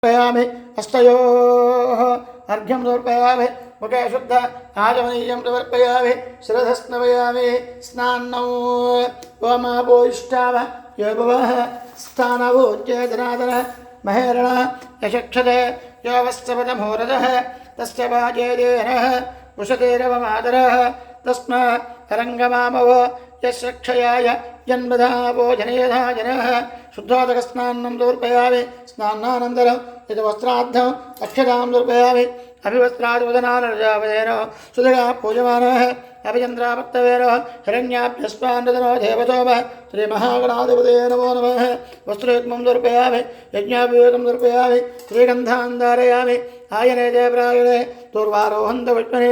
समर्पयामि हस्तयोः अर्घ्यं समर्पयामि मुखे शुद्ध आचमनीयं समर्पयामि शिरसः स्नापयामि स्नान्नौ ओमापोष्टाव योभवः स्थानवोज्यधनादनः महेरणः यशक्षते योऽवस्तपदमोरजः तस्य वाजेदेनः उशतेरवमादरः तस्मात् रङ्गमामवो यस्य क्षयाय जन्मधावो जनयधा जनः शुद्धोदकस्नानं समर्पयामि स्नानानन्तरं यद् वस्त्राद्धम् अक्षतां समर्पयामि अभिवस्त्रादिवदनानर्जावदेन सुदगा पूजमानः अभिचन्द्रापत्तवेन हिरण्याभ्यस्वान्दनो देवतोम श्रीमहागणाधिपते नमो नमः वस्त्रयुग्मं समर्पयामि यज्ञाभिवेदं समर्पयामि श्रीगन्धान् धारयामि आयने जयप्रायणे दूर्वारोहन्तविष्मने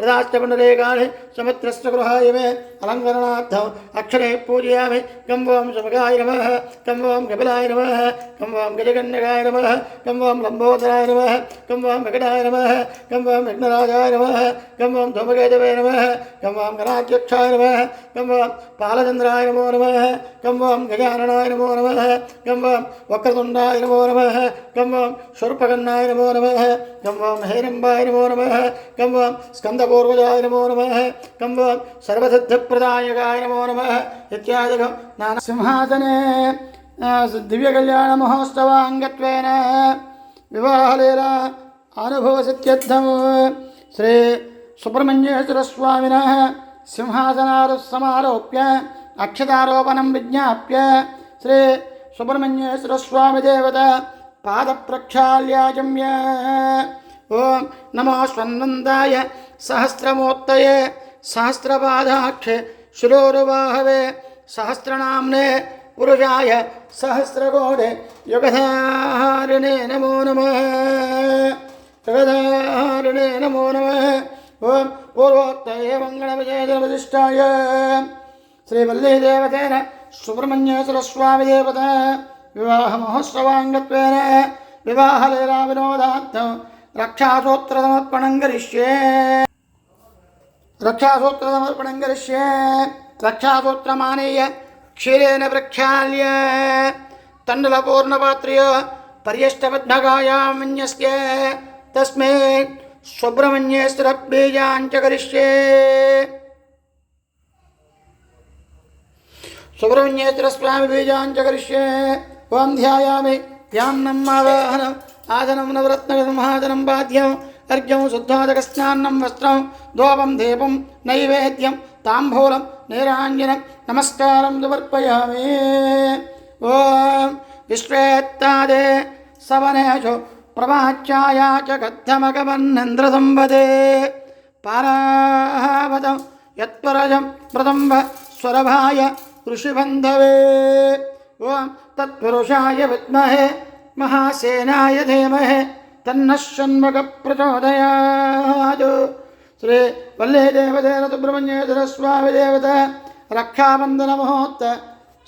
रथाश्चमण्डलेकानि समुद्रस्य गृहाय मे अलङ्करणार्थम् अक्षरे पूजयामि गं वं सुमगाय नमः गं वं कपिलाय नमः गं वं गजकन्यकाय नमः गं वं लम्बोदराय नमः गं वं विकटाय नमः गं वं विघ्नराजाय नमः गं वं धूमकेतवे नमः गं वं गणाध्यक्षाय नमः गं वं बालचन्द्राय नमो नमः गं वं गजाननाय नमो नमः गं वं वक्रतुण्डाय नमो नमः गं वं शूर्पकर्णाय नमो नमः गं वं हेरम्बाय नमो नमः गं वं स्कन्दपूर्वजाय नमो नमः गं वं सर्वसिद्धिप्रदायकाय नमो नमः इत्यादिकं नानासिंहासने दिव्यकल्याणमहोत्सवाङ्गत्वेन विवाहलीला अनुभवसिद्ध्यर्थं श्री सुब्रह्मण्येश्वरस्वामिनः सिंहासनारोप्य अक्षतारोपणं विज्ञाप्य श्री सुब्रह्मण्येश्वरस्वामिदेवता पादप्रक्षाल्याचम्य ओं नमो स्वन्वन्दाय सहस्रमूर्तये सहस्रपादाक्षे शिरोरुबाहवे सहस्रनाम्ने पुरुषाय सहस्रकोटे युगधारिणे नमो नमः युगधारिणे नमो नमः ओं पूर्वोक्तये मङ्गलविजयप्रतिष्ठाय श्रीवल्लीदेवतेन सुब्रह्मण्येश्वरस्वामिदेवता विवाहमहोत्सवाङ्गत्वेन विवाहलीला विनोदार्थं रक्षासूत्रसमर्पणं करिष्ये रक्षासूत्रमानीय क्षीरेण प्रक्षाल्य तण्डुलपूर्णपात्र्यो पर्यष्टपद्मकायां विन्यस्य तस्मै सुब्रह्मण्येश्वरबीजाञ्च करिष्ये सुब्रह्मण्येश्वरस्वामी बीजाञ्च करिष्ये ओं ध्यायामि ध्यानम् आवाहनम् आसनं नवरत्नसंहासनं पाद्यम् अर्घ्यं शुद्धोदकस्नानं वस्त्रं धूपं दीपं नैवेद्यं ताम्बूलं नीराञ्जनं नमस्कारं समर्पयामि ॐ विश्वेत्तादे सवनेषु प्रवाच्याया च कद्धमकमन्नेन्द्रसंवदे पारावतं यत्परजं प्रदम्भ स्वरभाय ऋषिबन्धवे ॐ तत्पुरुषाय विद्महे महासेनाय धीमहि तन्नः षण्मुखः प्रचोदयात् श्री वल्लीदेवतेन सुब्रह्मण्येश्वरस्वामिदेवता रक्षाबन्धनमहोत्सव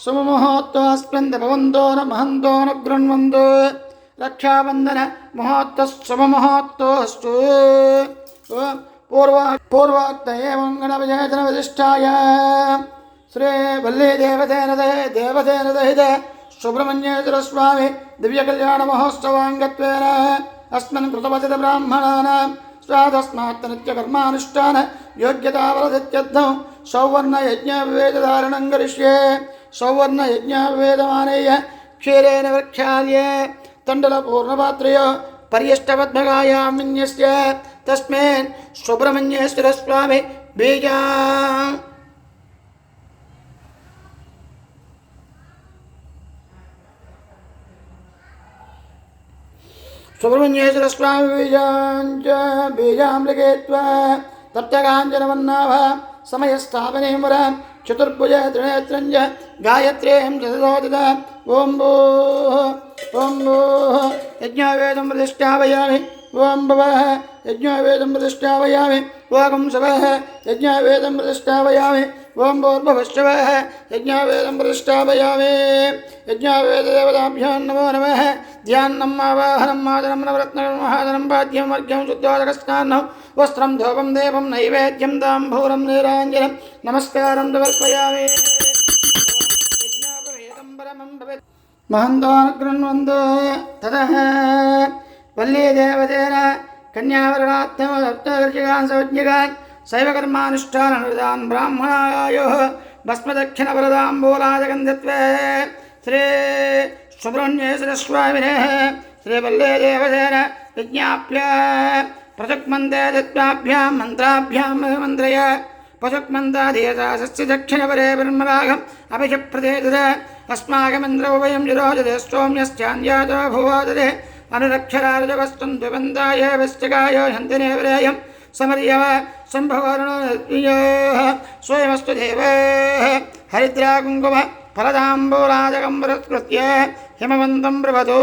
शुभमुहूर्तोऽस्मिन् भवन्तो न महन्तो न गृह्णन्तो रक्षाबन्धनमहोत्सवः शुभमुहूर्तोऽस्तु पूर्वोक्तये मङ्गलविजयप्रतिष्ठाय श्री वल्लीदेवतेन देवतेन सहित सुब्रह्मण्येश्वरस्वामी दिव्यकल्याणमहोत्सवाङ्गत्वेन अस्मिन् कृतवचितब्राह्मणानां स्वादस्मात् नित्यकर्मानुष्ठान योग्यतावरदित्यर्थं सौवर्णयज्ञविवेदधारणं करिष्ये सौवर्णयज्ञविवेदमानेय क्षीरेण प्रक्षाल्य तण्डुलपूर्णपात्र्यो पर्यष्टपद्मकायां विन्यस्य तस्मिन् सुब्रह्मण्येश्वरस्वामी बीजा सुब्रह्मण्येश्वरस्वामी बीजां लिखित्वा तप्तकाञ्चनवन्नाभ समयस्थापनीं वरां चतुर्भुज त्रिनेत्रञ्च गायत्रीं चतुर्दोदित ॐ भूः यज्ञवेदं प्रतिष्ठापयामि ॐ भवः यज्ञवेदं प्रतिष्ठापयामि ॐ शुभः यज्ञवेदं प्रतिष्ठापयामि ॐ भूर्भुवः यज्ञवेदं प्रतिष्ठापयामि यज्ञवेददेवताभ्यो नमो नमः ध्यानम् आवाहनम् आदनं नवरत्नमहादनं पाद्यं वर्घ्यं शुद्धोदकस्नानं वस्त्रं धूपं दीपं नैवेद्यं ताम्बूलं नीराञ्जनं नमस्कारं समर्पयामि यज्ञोपवेदं परमं भवेत् महन्तो गृह्णवन्तु ततः वल्ली देवतेन कन्यावरणार्थमसप्तर्षिकान् सौज्ञिकान् शैवकर्मानुष्ठाननिरतान् ब्राह्मणायोः भस्मदक्षिणवरदाम्बूलाजगन्धत्वे श्री सुब्रह्मण्येश्वरस्वामिनः श्रीवल्ली देवतेन विज्ञाप्य पृथक्मन्त्रे दत्ताभ्यां मन्त्राभ्यां मन्त्रय पशुक्मन्ताधीयता सस्य दक्षिणपरे ब्रह्मरागम् अभिषप्रदेतद अस्माकमिन्द्रोभयं जिरोजते स्तोम्यश्चान्यातो भुवोदते अनुरक्षराजवस्तुं द्विबन्धाय वश्चकाय हन्तिनेवरेयं समर्यव सम्भवरुणोः स्वयमस्तु देवः हरिद्राकुङ्कुम फलदाम्बूलाजकं पुरस्कृत्य हिमवन्तं प्रभतो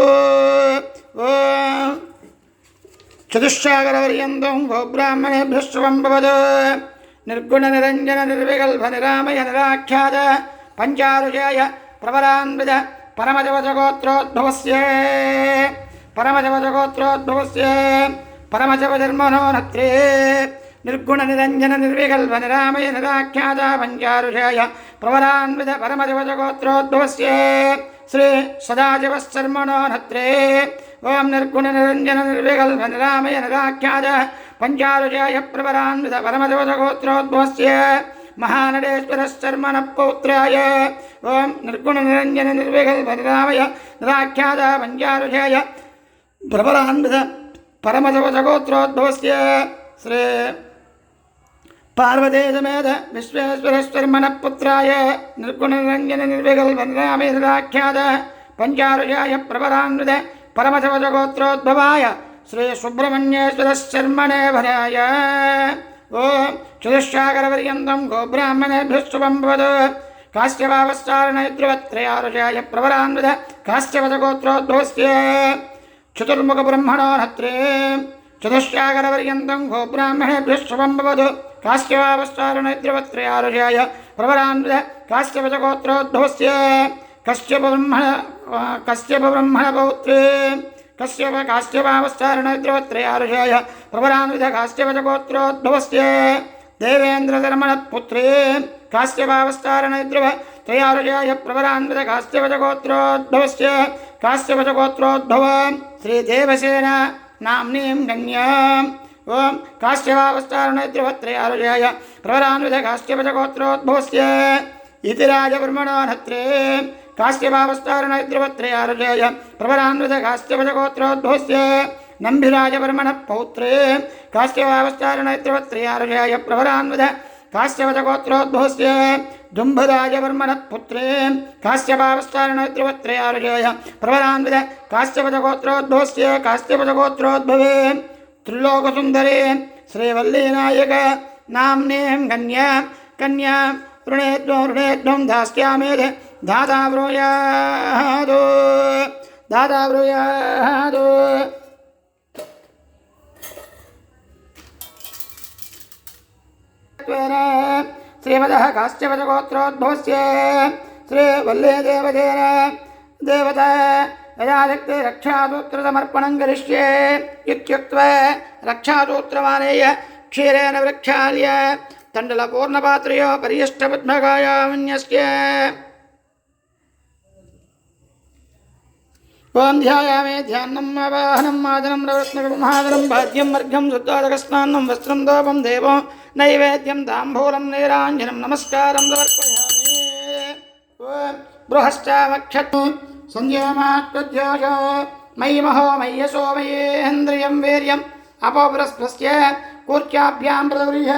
चतुष्सागरपर्यन्तं गोब्राह्मणेभ्यः शुभं भवतु निर्गुणनिरञ्जन निर्विकल्पनिरामय निराख्यात पञ्चारुषाय प्रवरान्वित परमजवजगोत्रोद्भवस्य परमजवधर्मनो नत्रे निर्गुणनिरञ्जन निर्विकल्पनिरामय निराख्यात पञ्चारुषाय प्रवरान्वित परमजवजगोत्रोद्भवस्य श्री सदाशिवशर्मणो नत्रे ओं निर्गुणनिरञ्जन निर्विकल्पनिरामय निराख्यात पञ्चारुषाय प्रवरान्वित परमजवजगोत्रोद्भवस्य महानडेश्वरशर्मणः पौत्राय ओं निर्गुणनिरञ्जन निर्विकल्पनिरामय निराख्यात पञ्चारुषाय प्रवरान्वित परमजवजगोत्रोद्भवस्य श्री पार्वती समेत विश्वेश्वरशर्मणः पुत्राय निर्गुणनिरञ्जन निर्विकल्पनिरामय निराख्यात पञ्चारुषाय प्रवरान्वित परमजवजगोत्रोद्भवाय श्री सुब्रह्मण्येश्वरशर्मणे भराय ओं चतुष्सागरपर्यन्तं गोब्राह्मणेभ्यः शुभं भवतु काश्यपावस्तारणैर्ध्रुवत्रयारुषाय प्रवरान्वित काश्यपदगोत्रोद्भवस्य चतुर्मुखब्रह्मणो नत्रे चतुष्सागरपर्यन्तं गोब्राह्मणेभ्यः शुभं भवतु काश्यपावस्तारणैर्ध्रुवत्रयारुषाय प्रवरान्वित काश्यपदगोत्रोद्भवस्य कश्यपब्रह्मणपौत्रे काश्यपावस्तारणैर्ध्रुवत्रयारुषाय प्रवरान्वित काश्यपदगोत्रोद्भवस्य देवेन्द्रधर्मणपुत्रे काश्यपावस्तारणैर्ध्रुवत्रयारुषाय प्रवरान्वित काश्यपदगोत्रोद्भवस्य काश्यपदगोत्रोद्भव श्रीदेवसेन नाम्नीं कन्याम् ओं काश्यपावस्तारणैर्ध्रुवत्रयारुषाय प्रवरान्वित काश्यपदगोत्रोद्भवस्य इतिराजब्रह्मणो नत्रे काश्यपावस्तारणैर्ध्रुवत्रयारुषाय प्रवरान्वित काश्यपदगोत्रोद्भवस्य नम्भिराजवर्मणः पौत्रे काश्यपावस्तारणैर्ध्रुवत्रयारुषाय प्रवरान्वित काश्यपदगोत्रोद्भवस्य दुम्भराजवर्मणः पुत्रे काश्यपावस्तारणैर्ध्रुवत्रयारुषाय प्रवरान्वित काश्यपदगोत्रोद्भवस्य काश्यपदगोत्रोद्भवे त्रिलोकसुन्दरे श्रीवल्लीनायक नाम्नीं कन्या ऋणेद्वं दास्यामेधे दाता ब्रूयादो श्रीमदः काश्यपदगोत्रोद्भवस्य श्रीवल्ली देवतेन देवता यदादिक्ते रक्षासूत्रसमर्पणं करिष्ये इत्युक्त्वा रक्षासूत्रमानेय क्षीरेण वृक्षाल्य तण्डलपूर्णपात्रयो परियष्टपद्मकायामन्यस्य ओं ध्यायामे ध्यानम् आवाहनम् आदनं रत्नकुमादनं भाज्यं वर्घं शुद्धोदकस्नानं वस्त्रं धूपं देवो नैवेद्यं ताम्बूलं नीराञ्जनं नमस्कारं समर्पयामि ओं बृहश्चावक्षतु संयमात्मध्यायो मयि महो मय्यसो मयेन्द्रियं वीर्यम् अपौरस्पस्य कूर्च्याभ्यां प्रदुर्य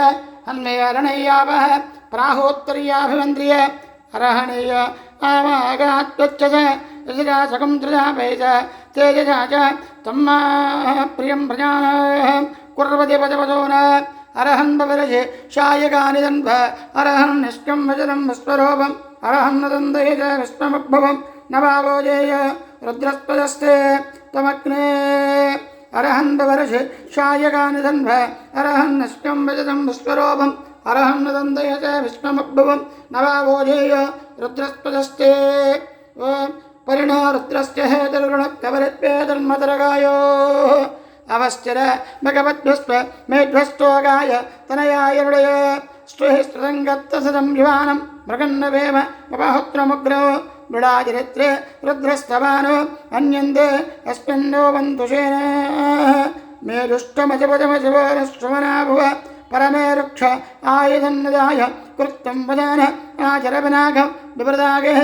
अन्मेरणय्यावः प्राहोत्तर्याभिमन्त्र्य अरहणेय आवागात्वच्चस यजरासकं त्रिजापैज तेजसा च तम्मा प्रियं प्रजाः कुर्वति पदपदो न अरहन् बवरजे शायकानि दन्भ अरहन् निष्कं वचनं विश्वरूपम् अरहन् नदन्दये च विश्वमुद्भवम् न भावोजेय रुद्रस्पदस्ते त्वमग्ने अरहन् बवरजे शायकानि दन्भ अरहन् निष्कं वचनं विश्वरूपम् अरहन् नदन्दये च विश्वमुद्भवम् न भावोजेय रुद्रस्पदस्ते परिणो रुद्रस्य हेतुर्गुणकवरित्वेदन्मतरगायो अवश्चर भगवद्भस्व मेध्वस्तोगाय तनयाय स्तुहि स्तुतङ्गत्तसदं युवानं मृगन्नवेम पपहुत्रमुग्रो मृडाचरित्रे रुद्रस्तवानो अन्यन्ते अस्मिन्नो वन्तुषेण मेरुष्टमजपदमजवनश्रवणा भुव परमे रुक्ष आयुधन्नदाय कृतं वदान आचरवनाघं विप्रदागः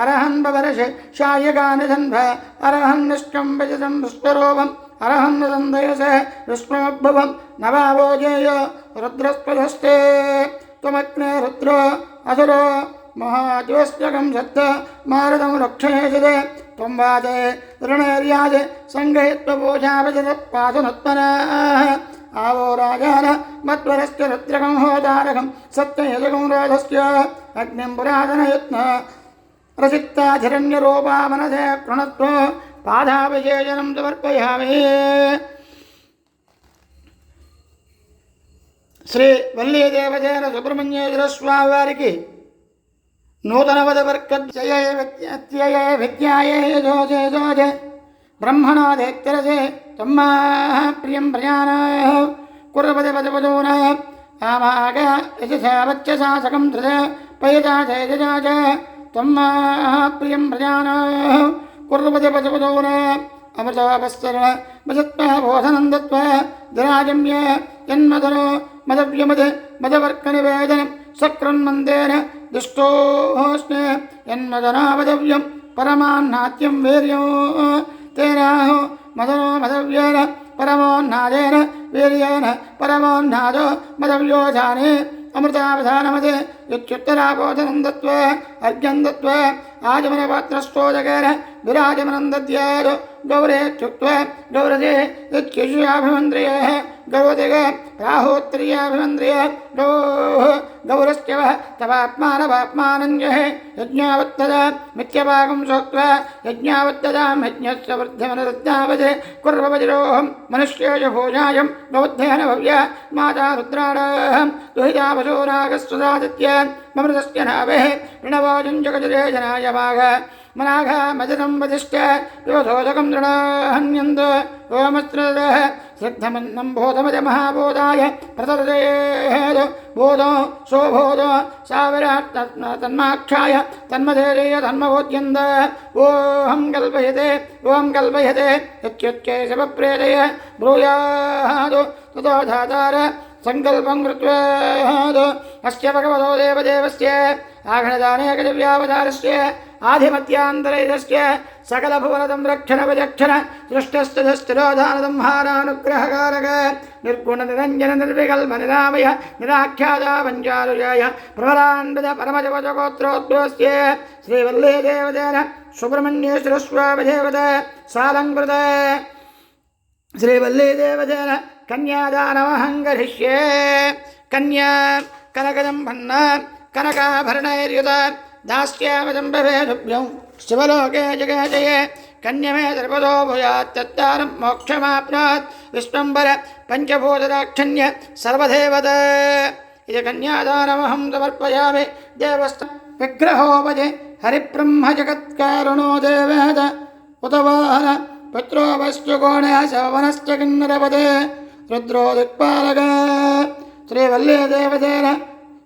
अरहन् बवर्ष शायगानधन्भ अरहन् निष्कं वजतं पुष्परोपम् अरहन् नन्दयसः विष्णुभुवं नवावोजेय रुद्रस्पदस्ते त्वमग्ने रुद्रो असुरो महाज्योत्स्यकं सत्त मारुतं रक्षयेषते त्वं वाचे ऋणैर्याजे सङ्गहित्वपूजावजतपासुनुत्मनाः आवो राजान मध्वरस्य रुद्रकं होतारकं सत्ययजकं राधस्य अग्निं पुरातनयत्न रचित्ताधिरण्यरूपा मनसे प्रणत्व पादाभिषेचनं समर्पयामि। శ్రీ వల్లీదేవసేన సుబ్రహ్మణ్యేశ్వర స్వామి వారికి నూతనవదవర్కద్యయే వ్యత్యయే విద్యాయే దోషే దోషే బ్రహ్మణోదేత్యరసే తమ్మాః ప్రియం ప్రజానాః కుర్వపదే పదపదోన ఆమాగ యజసావచ్చసాసకం ధృత పయజాజయజాజ తమ్మాః ప్రియం ప్రజానాః కుర్వపదే పదపదోన అమృతోపస్తరణ మసత్వః బోధనందత్వ దురాజమ్య యన్మదనో మదవ్యమద మదవర్కనివేదనం సక్రన్మందేన దుష్టోస్నే యన్మదనావదవ్యం పరమాన్నాత్యం వీర్యం తేనాహో మదనో మదవ్యేన పరమోన్నాదేన వీర్యేన పరమోన్నాదో మదవ్యోధానే అమృతావధానమదే యుత్యుత్తరాబోధనం దత్వ అర్ఘ్యం దత్వ ఆజమనపాత్రస్తోదకేన విరాజమనం దద్యాద్ గౌరేత్యుక్త్వ గౌరదే యత్యుషయాభిమంద్రియ గౌరదిగ రాహోత్రియాభిమంద్రియ గౌరస్యవ తవాత్మానవాత్మానంజహే యజ్ఞావత్తదా మిథ్యభాగం సోక్త్వ యజ్ఞావత్తదాం యజ్ఞస్య వృద్ధిమనరుద్ధావదే కుర్వవజ్రోహం మనుష్యేయ భోజాయం గౌద్ధేన భవ్య మాతా రుద్రాణాహం దుహితావశోనాగస్వదాదిత్య మమృతస్య నాభే ప్రణవాజం జగజరే జనాయ మాఘ మనాఘ మజనం వధిష్ట యోధోదకం దృఢాహన్యంద ఓమస్త్రద శ్రద్ధమన్నం బోధమజ మహాబోధాయ ప్రతర్దేహ బోధో సోబోధో సావిరాట్ తన్మాక్షాయ తన్మధేయ తన్మబోధ్యంద ఓం కల్పయతే యత్యుత్కేశవప్రేతయ బ్రూయాదో తతో ధాతార సంకల్పం కృత్వా అస్య భగవతో దేవదేవస్య ఆఘ్నదానేకదివ్యావతారస్య ఆధిమత్యాంతరైదస్య సకలభువనదం రక్షణ విచక్షణ సృష్టస్థితిస్థిరోధానదంహారానుగ్రహకారక నిర్గుణ నిరంజన నిర్వికల్ప నిరామయ నిరాఖ్యాత పంచారుజాయ ప్రవరాన్విత పరమజపజగోత్రోద్భవస్య శ్రీవల్లీదేవతేన సుబ్రహ్మణ్యేశ్వర స్వామి దేవత సాలంకృత శ్రీవల్లీదేవతేన కన్యాదానమహం కరిష్యే కన్యా కనకజంభన్న కనకాభరణైర్యుత దాస్యామజంభవేదుభ్యం శివలోకే జగజయే కన్యమే ద్రపదో భూయాత్తత్తారం మోక్షమాప్నోత్ విశ్వంబర పంచభూతదాక్షణ్య సర్వదేవత ఇది కన్యాదానమహం సమర్పయామి దేవస్థ విగ్రహోపజే హరిబ్రహ్మ జగత్కారుణో దేవేద ఉతవాహన పుత్రోవశ్చుకోణే శవనశ్చ కిన్నరపదే రుద్రో దిక్పాలక శ్రీవల్లీదేవతేన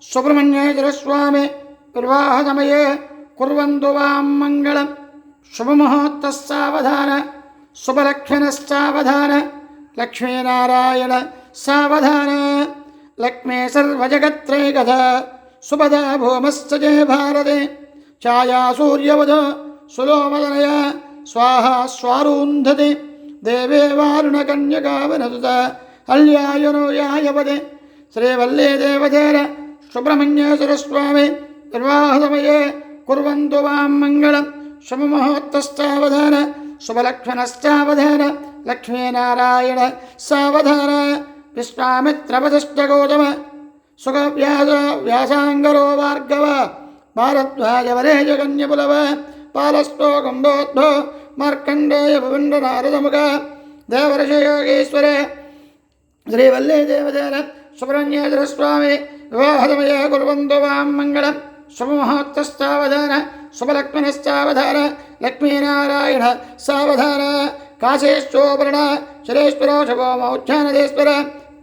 సుబ్రహ్మణ్యేశ్వర స్వామి వివాహసమయే కుర్వంతు వాం మంగళం శుభముహూర్తస్సావధాన శుభలక్షణశ్చావధాన లక్ష్మీనారాయణ సావధాన లక్ష్మీ సర్వజగత్రైకథ సుపదా భూమశ్చే భారతే ఛాయా సూర్యవధ సులోమదనయ స్వాహా స్వారుంధతి దేవే వారుణకన్యకావనసుత అల్యాయునో యాయవదే శ్రీవల్లీదేవతేన సుబ్రహ్మణ్యేశ్వర స్వామి వివాహసమయే కుర్వంతు వాం మంగళం శుభముహూర్తశ్చావధాన శుభలక్షణశ్చావధాన లక్ష్మీనారాయణ సావధాన విశ్వామిత్రవశిష్ఠ గౌతమ సుఖవ్యాస వ్యాసాంగరో భార్గవ భారద్వాజవరేజ కన్యపులవ పాలస్తో గంభోద్భో మార్కండేయ భువిండ నారదముఖ దేవర్షయోగీశ్వరే శ్రీవల్లీదేవతేన సుబ్రహ్మణ్యేశ్వర స్వామి వివాహసమయే కుర్వంతు వాం మంగళం శుభముహూర్తశ్చావధాన శుభలక్ష్మణశ్చావధాన లక్ష్మీనారాయణ సావధాన కాశేశ్వరణ శరేశ్వరో శుభోమౌచ్ఛానదేశ్వర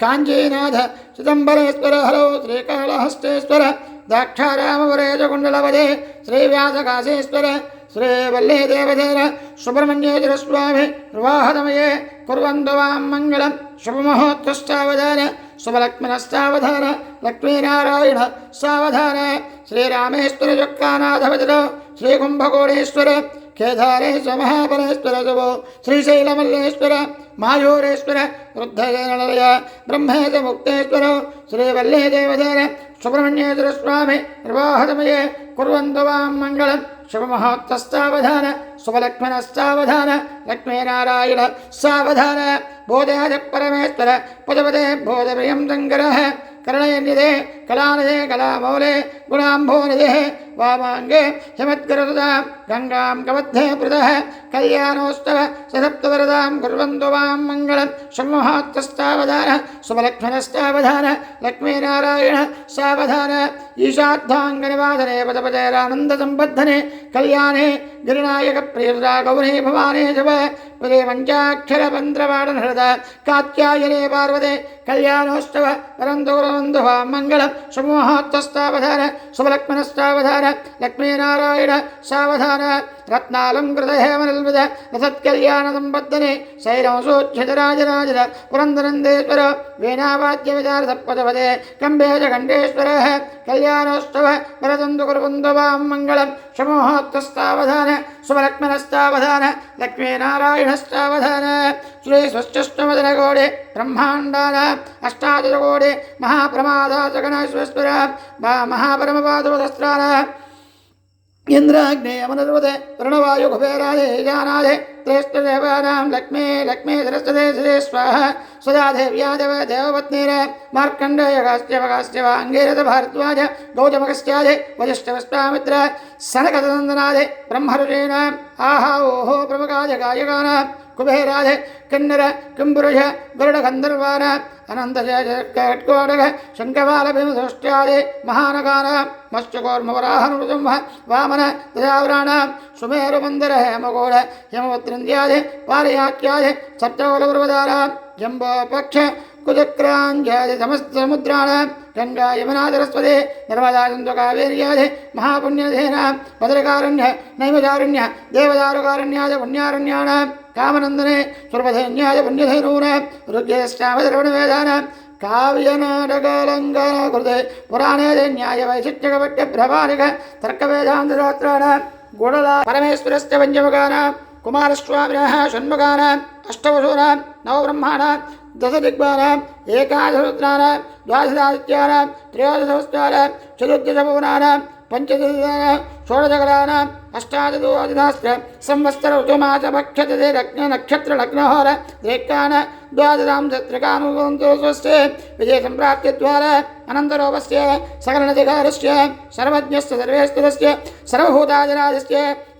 కాంచీనాథ చిదంబరేశ్వర హరో శ్రీకాళహస్తేశ్వర దాక్షారామవరేజకుండలవదే శ్రీవ్యాసకాశేశ్వర श्रीवल्ली देवदेन सुब्रह्मण्येश्वर स्वामी विवाहदमये कुर्वन्तु वां मङ्गलं शुभमुहूर्तस्तावधान शुभलक्ष्मणस्तावधान लक्ष्मीनारायण सावधान श्रीरामेश्वर चक्रानाथवचन श्रीकुम्भकोणेश्वर केदारेश महाबलेश्वर शुभो श्रीशैलमल्लेश्वर मायूरेश्वर रुद्धजनलय ब्रह्मेश मुक्तेश्वर श्रीवल्ली देवदेन सुब्रह्मण्येश्वर स्वामी विवाहदमये कुर्वन्तु वां मङ्गलं शुभमुहूर्तस्तावधान शुभलक्ष्मणस्तावधान लक्ष्मीनारायण सावधान बोधयाज परमेश्वर पदपदे बोधप्रियं शङ्करः करणयनिधे कलानिधे कलामौले गुणाम्भोनिधे वामाङ्गे हिमद्गरुदां गङ्गां कवद्धे पृतः कल्याणोत्सव ससप्तवरदां कुर्वन्तु वां मङ्गलं शुभमुहूर्तस्तावधान शुभलक्ष्मणस्तावधान लक्ष्मीनारायण सावधान ईशाद्धाङ्गनिवादने पदपदेरानन्दसम्बद्धने कल्याणे गिरिनायकप्रियदा गौरी भवानी जप पदे पञ्चाक्षरमन्त्रपाठनहृद कात्यायने पार्वते कल्याणोत्सव परन्तु कुर्वन्तु वां मङ्गलं शुभमुहूर्तस्तावधान शुभलक्ष्मणस्तावधान लक्ष्मीनारायण सावधान रत्नालङ्कृतहेमनिर्मित रसत्कल्याणसम्बद्धने शैलमसूच्छितराजराजर पुरन्दरन्देश्वर वीणावाद्यविचारसपदपदे कम्बेजकण्ठेश्वरः कल्याणोत्सव परन्तु कुर्वन्तु वां मङ्गलं शुभमुहूर्तस्तावधान शुभलक्ष्मणस्तावधान लक्ष्मीनारायणस्तावधान श्री स्वश्चष्टमदनकोडे ब्रह्माण्डानाम् अष्टादशकोडे महाप्रमादासगणेश्वर महापरमपादोदस्त्राणाम् इंद्राग्ने अमनर्वते वरुणवायु कुबेरादे जानादे श्रेष्ठदेवानां लक्ष्मी लक्ष्मी सरस्वते श्री स्वाहा सदा देव्या देव देवपत्नीर मार्कण्डेयकास्त्यवकास्त्यव अंगीरथ भारद्वाज गौतमकस्त्यादे वजिष्ठवस्वामित्र सनकतनन्दनादे ब्रह्मऋषीणाम् आहा ओहो प्रमुखाय गायकानां कुबेरादे किन्नर किंपुरुष गरुडगन्धर्वाण अनन्तशेषकट्कोटक शङ्खवालभीमधुष्ट्यादि महानगानां मत्स्यकूर्मवराहनृसिंह वामन दशावराणां सुमेरुमन्दर हेमकोड हिमवत्रिन्द्यादि पारियाख्यादि सप्तकुलपर्वतानां जम्बोपक्ष कुचक्राञ्जादि समस्तसमुद्राणां गंगा यमुना सरस्वती नर्मदा सिन्धु कावेर्यादि महापुण्यधीनां भद्रकारण्य नैमिषारण्य देवदारुकारण्यादि पुण्यारण्याणां कामनन्दने सुरपधेन्याय पुण्यधेनूनां ऋग्यश्चामधर्वणवेदानां काव्यनाटकालङ्कार कृते पुराणे न्यायवैशिष्ट्यकपट्यभ्रवारिक तर्कवेदान्तशास्त्राणां गुणला परमेश्वरस्य पञ्चमुखानां कुमारस्वामिनः षण्मुखानाम् अष्टवसूनां नवब्रह्माणां दशदिग्बानाम् एकादशरुद्राणां द्वादशादित्यानां त्रयोदशवस्त्राणां चतुर्दशभुवनानां पंचदशानां षोडशकलानाम् अष्टादशोऽधिनास्त्र संवत्सर ऋतुमासपक्षते नक्षत्रलग्नहोर रेखान द्वादशां त्रिकानुस्ते विजयसम्प्राप्तिद्वारा अनन्तरोपस्य सकलनधिकारस्य सर्वज्ञस्य सर्वेश्वरस्य सर्वभूताजनादस्य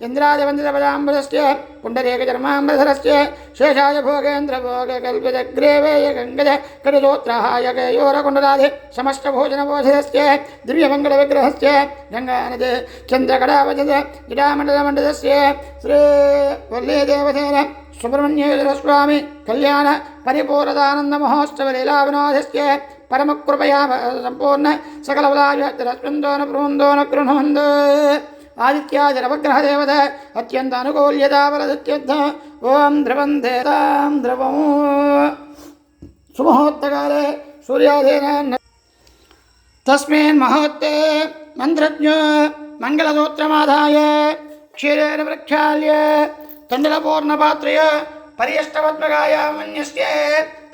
इन्द्रादिवन्दितपदाम्बरस्य पुण्डरीकचर्माम्बरधरस्य शेषाय भोगेन्द्रभोगकल्पितग्रेवेय गङ्गज कटितोत्राहाय केयोरकुण्डलादि समस्तभोजनबोधस्य दिव्यमङ्गलविग्रहस्य गङ्गानदे चन्द्रकडावजद गिडामण्डलमण्डलस्य श्रीवल्लीदेवसेन सुब्रह्मण्येश्वर स्वामी कल्याण परिपूर्णदानंद महोत्सव लीलाविनोदस्य परमकृपया संपूर्ण सकलबलास्पन्दोन प्रबन्धोन कृण्वन्द आदित्यादि नवग्रह देवता अत्यंत अनुकूल्यता बलदित्यर्थ ओं ध्रुवं देतां ध्रुवं सुमुहूर्तकाले सूर्योदयेन तस्मिन् मुहूर्ते मन्त्रज्ञो मङ्गलसूत्रमाधाय क्षीरेण प्रक्षाल्य तण्डलपूर्णपात्रय पर्यष्टपद्मकायामन्यस्य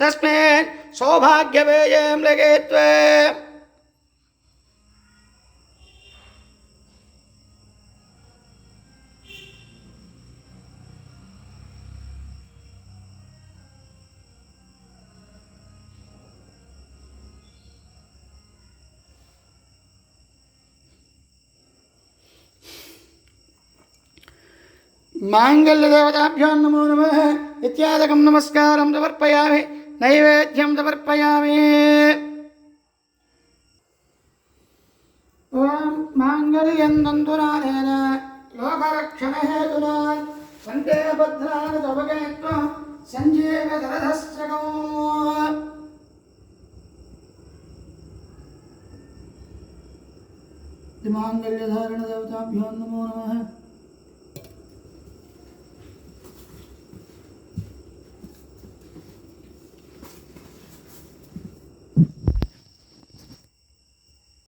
तस्मिन् सौभाग्यवेयं लघेत्वे मांगल्यदेवताभ्यो नमो नमः इत्यादकं नमस्कारं समर्पयामि नैवेद्यं समर्पयामि। ओं मांगल्यं तन्तुनानेन लोकरक्षणहेतुना कण्ठे भद्राणि तवके त्वं सञ्जीवयरथस्त्रकम् मांगल्यधारणदेवताभ्यो नमो नमः।